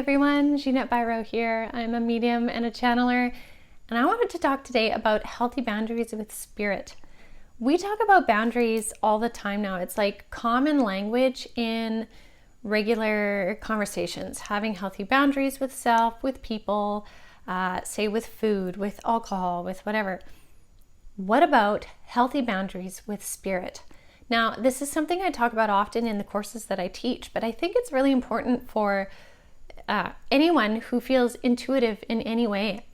everyone, Ginette Biro here. I'm a medium and a channeler, and I wanted to talk today about healthy boundaries with spirit. We talk about boundaries all the time now. It's like common language in regular conversations, having healthy boundaries with self, with people, say with food, with alcohol, with whatever. What about healthy boundaries with spirit? Now, this is something I talk about often in the courses that I teach, but I think it's really important for anyone who feels intuitive in any way,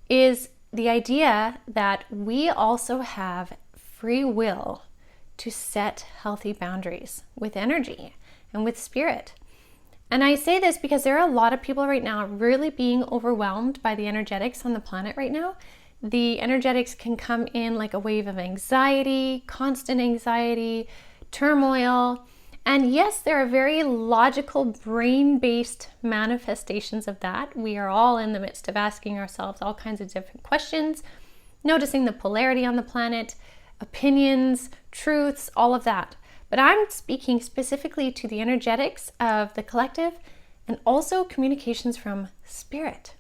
is the idea that we also have free will to set healthy boundaries with energy and with spirit. And I say this because there are a lot of people right now really being overwhelmed by the energetics on the planet right now. The energetics can come in like a wave of anxiety, constant anxiety, turmoil. And yes, there are very logical, brain-based manifestations of that. We are all in the midst of asking ourselves all kinds of different questions, noticing the polarity on the planet, opinions, truths, all of that. But I'm speaking specifically to the energetics of the collective and also communications from spirit.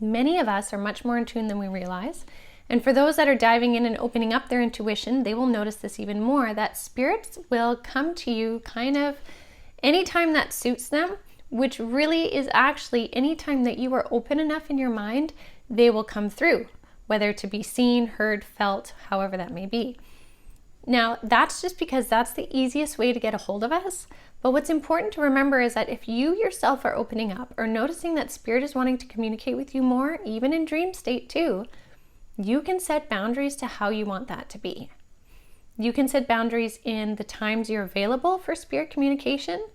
Many of us are much more in tune than we realize. And for those that are diving in and opening up their intuition, they will notice this even more, that spirits will come to you kind of anytime that suits them, which really is actually anytime that you are open enough in your mind, they will come through, whether to be seen, heard, felt, however that may be. Now, that's just because that's the easiest way to get a hold of us. But what's important to remember is that if you yourself are opening up or noticing that spirit is wanting to communicate with you more, even in dream state too, you can set boundaries to how you want that to be. You can set boundaries in the times you're available for spirit communication,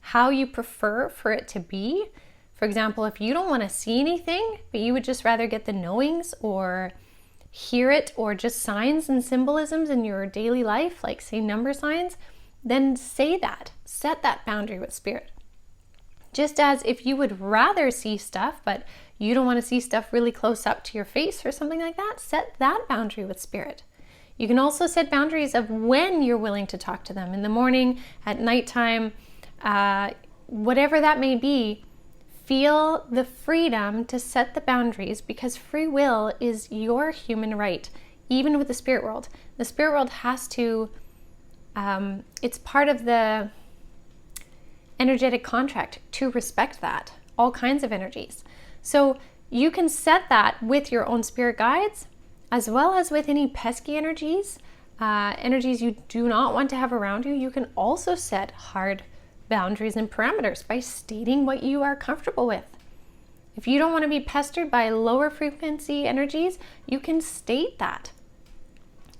how you prefer for it to be. For example, if you don't want to see anything, but you would just rather get the knowings or hear it, or just signs and symbolisms in your daily life, like say number signs, then say that. Set that boundary with spirit. Just as if you would rather see stuff, but you don't want to see stuff really close up to your face or something like that, set that boundary with spirit. You can also set boundaries of when you're willing to talk to them, in the morning, at nighttime, whatever that may be. Feel the freedom to set the boundaries, because free will is your human right, even with the spirit world. The spirit world has to, it's part of the energetic contract to respect that, all kinds of energies. So you can set that with your own spirit guides, as well as with any pesky energies, energies you do not want to have around you. You can also set hard boundaries and parameters by stating what you are comfortable with. If you don't want to be pestered by lower frequency energies, you can state that.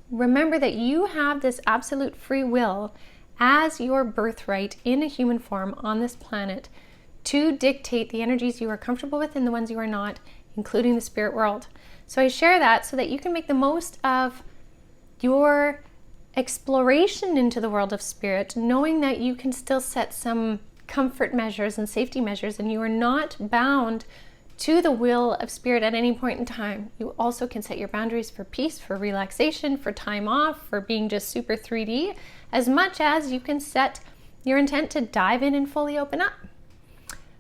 Remember that you have this absolute free will as your birthright in a human form on this planet to dictate the energies you are comfortable with and the ones you are not, including the spirit world. So I share that so that you can make the most of your exploration into the world of spirit, knowing that you can still set some comfort measures and safety measures, and you are not bound to the will of spirit at any point in time. You also can set your boundaries for peace, for relaxation, for time off, for being just super 3D, as much as you can set your intent to dive in and fully open up.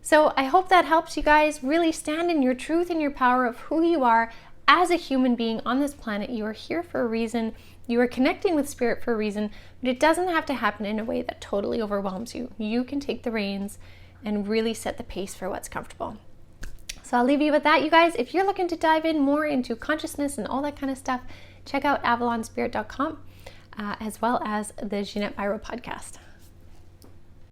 So I hope that helps you guys really stand in your truth and your power of who you are as a human being on this planet. You are here for a reason. You are connecting with spirit for a reason, but it doesn't have to happen in a way that totally overwhelms you. You can take the reins and really set the pace for what's comfortable. So I'll leave you with that, you guys. If you're looking to dive in more into consciousness and all that kind of stuff, check out avalonspirit.com, as well as the Ginette Biro podcast.